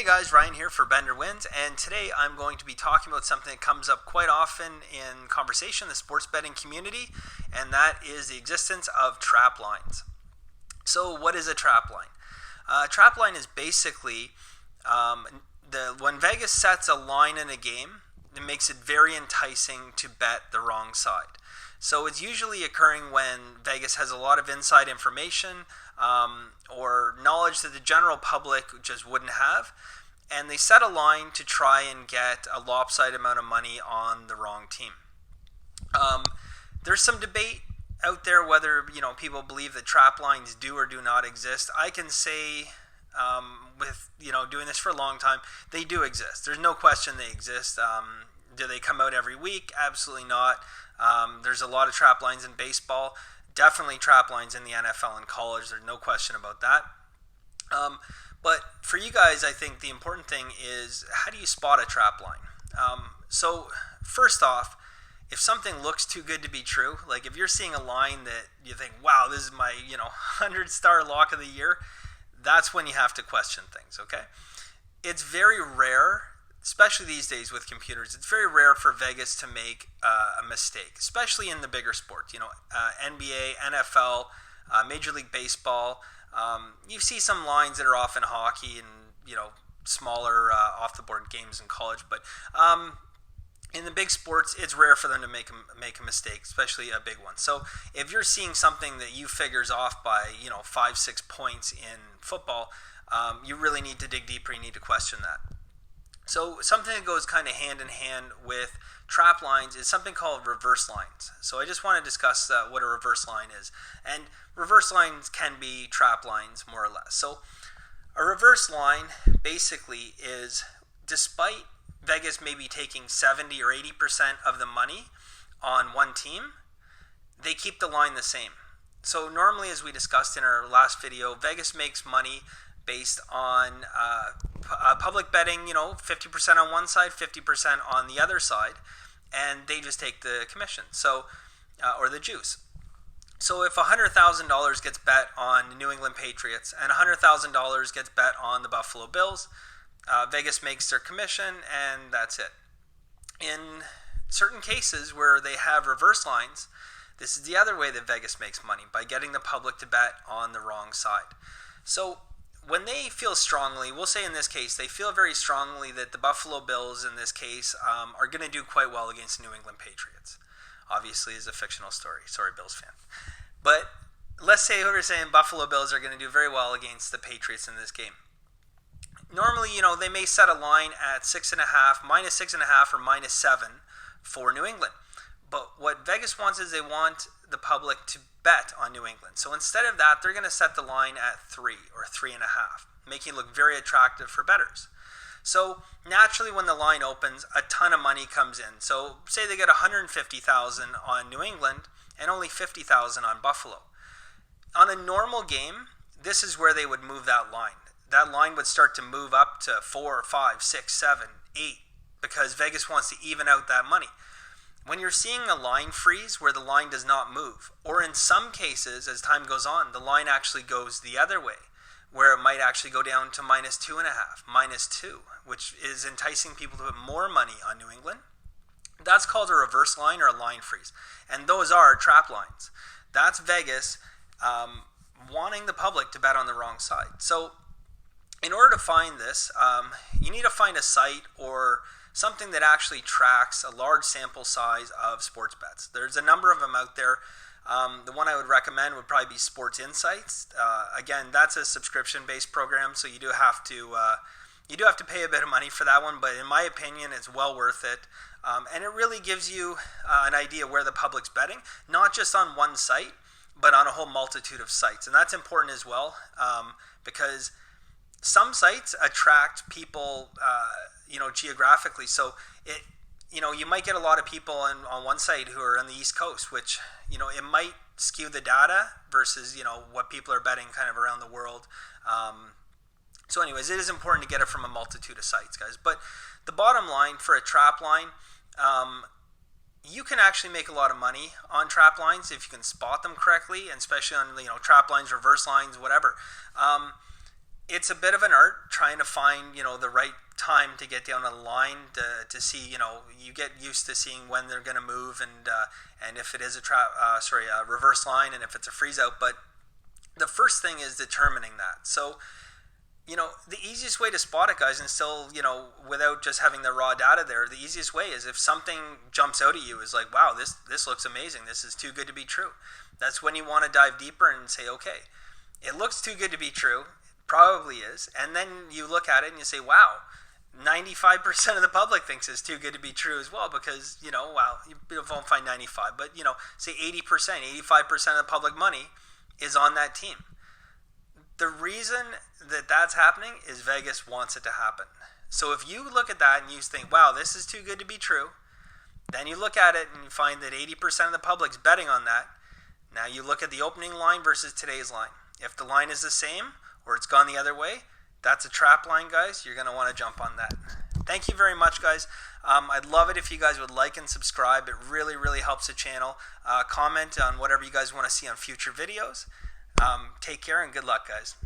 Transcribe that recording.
Hey guys, Ryan here for Bender Wins, and today I'm going to be talking about something that comes up quite often in conversation in the sports betting community, and that is the existence of trap lines. So what is a trap line? A trap line is basically when Vegas sets a line in a game, it makes it very enticing to bet the wrong side. So it's usually occurring when Vegas has a lot of inside information or knowledge that the general public just wouldn't have, and they set a line to try and get a lopsided amount of money on the wrong team. There's some debate out there whether people believe that trap lines do or do not exist. I can say with doing this for a long time, they do exist. There's no question they exist. Do they come out every week? Absolutely not. There's a lot of trap lines in baseball. Definitely trap lines in the NFL and college. There's no question about that. But for you guys, I think the important thing is, how do you spot a trap line? So first off, if something looks too good to be true, like if you're seeing a line that you think, wow, this is my 100-star lock of the year, that's when you have to question things, okay? It's very rare, especially these days with computers, it's very rare for Vegas to make a mistake, especially in the bigger sports, NBA, NFL, Major League Baseball. You see some lines that are off in hockey and, smaller off-the-board games in college, but in the big sports, it's rare for them to make a mistake, especially a big one. So if you're seeing something that you figure's off by 5-6 points in football, you really need to dig deeper. You need to question that. So something that goes kind of hand in hand with trap lines is something called reverse lines. So I just want to discuss what a reverse line is. And reverse lines can be trap lines, more or less. So a reverse line basically is, despite Vegas maybe taking 70 or 80% of the money on one team, they keep the line the same. So normally, as we discussed in our last video, Vegas makes money based on public betting, 50% on one side, 50% on the other side, and they just take the commission, or the juice. So if $100,000 gets bet on the New England Patriots and $100,000 gets bet on the Buffalo Bills, Vegas makes their commission, and that's it. In certain cases where they have reverse lines, this is the other way that Vegas makes money, by getting the public to bet on the wrong side. So when they feel strongly, we'll say in this case, they feel very strongly that the Buffalo Bills in this case are going to do quite well against the New England Patriots. Obviously, it's a fictional story. Sorry, Bills fan. But let's say we're saying Buffalo Bills are going to do very well against the Patriots in this game. Normally, they may set a line at -6.5, or -7 for New England. But what Vegas wants is they want the public to bet on New England. So instead of that, they're going to set the line at 3 or 3.5, making it look very attractive for bettors. So naturally, when the line opens, a ton of money comes in. So say they get $150,000 on New England and only $50,000 on Buffalo. On a normal game, this is where they would move that line. That line would start to move up to 4, 5, 6, 7, 8, because Vegas wants to even out that money. When you're seeing a line freeze where the line does not move, or in some cases, as time goes on, the line actually goes the other way, where it might actually go down to -2.5, -2, which is enticing people to put more money on New England, that's called a reverse line or a line freeze. And those are trap lines. That's Vegas wanting the public to bet on the wrong side. So in order to find this, you need to find a site or something that actually tracks a large sample size of sports bets. There's a number of them out there. The one I would recommend would probably be Sports Insights. Again, that's a subscription-based program, so you do have to pay a bit of money for that one. But in my opinion, it's well worth it, and it really gives you an idea where the public's betting, not just on one site, but on a whole multitude of sites. And that's important as well, because some sites attract people, geographically. So you might get a lot of people on one site who are on the East Coast, which, it might skew the data versus, what people are betting kind of around the world. So anyways, it is important to get it from a multitude of sites, guys. But the bottom line for a trap line, you can actually make a lot of money on trap lines if you can spot them correctly, and especially on, trap lines, reverse lines, whatever. it's a bit of an art trying to find, the right time to get down a line to see, you get used to seeing when they're going to move and if it is a reverse line and if it's a freeze out. But the first thing is determining that. So, the easiest way to spot it, guys, and still, without just having the raw data there, the easiest way is if something jumps out at you is like, wow, this looks amazing. This is too good to be true. That's when you want to dive deeper and say, okay, it looks too good to be true. Probably is. And then you look at it and you say, wow, 95% of the public thinks it's too good to be true as well, because, you won't find 95, but, say 80%, 85% of the public money is on that team. The reason that that's happening is Vegas wants it to happen. So if you look at that and you think, wow, this is too good to be true, then you look at it and you find that 80% of the public's betting on that. Now you look at the opening line versus today's line. If the line is the same or it's gone the other way, that's a trap line, guys. You're going to want to jump on that. Thank you very much, guys. I'd love it if you guys would like and subscribe. It really, really helps the channel. Comment on whatever you guys want to see on future videos. Take care and good luck, guys.